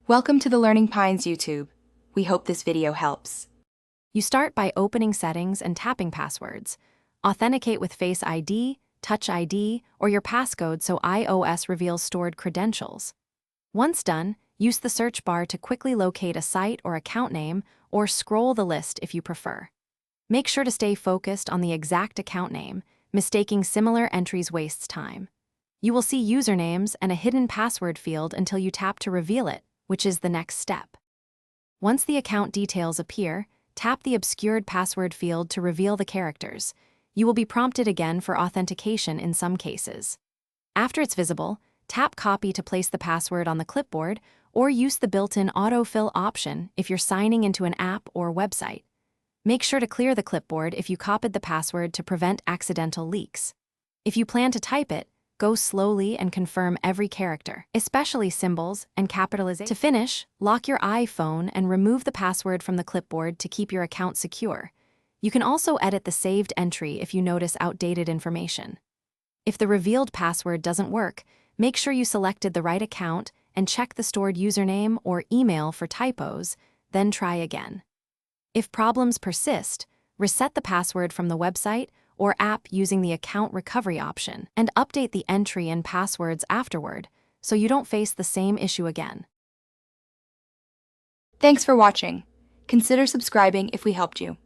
Welcome to the Learning Pines YouTube. We hope this video helps. You start by opening Settings and tapping Passwords. Authenticate with Face ID, Touch ID, or your passcode so iOS reveals stored credentials. Once done, use the search bar to quickly locate a site or account name, or scroll the list if you prefer. Make sure to stay focused on the exact account name. Mistaking similar entries wastes time. You will see usernames and a hidden password field until you tap to reveal it, which is the next step. Once the account details appear, tap the obscured password field to reveal the characters. You will be prompted again for authentication in some cases. After it's visible, tap Copy to place the password on the clipboard, or use the built-in autofill option if you're signing into an app or website. Make sure to clear the clipboard if you copied the password to prevent accidental leaks. If you plan to type it, go slowly and confirm every character, especially symbols and capitalization. To finish, lock your iPhone and remove the password from the clipboard to keep your account secure. You can also edit the saved entry if you notice outdated information. If the revealed password doesn't work, make sure you selected the right account and check the stored username or email for typos, then try again. If problems persist, reset the password from the website or app using the account recovery option, and update the entry and passwords afterward so you don't face the same issue again. Thanks for watching. Consider subscribing if we helped you.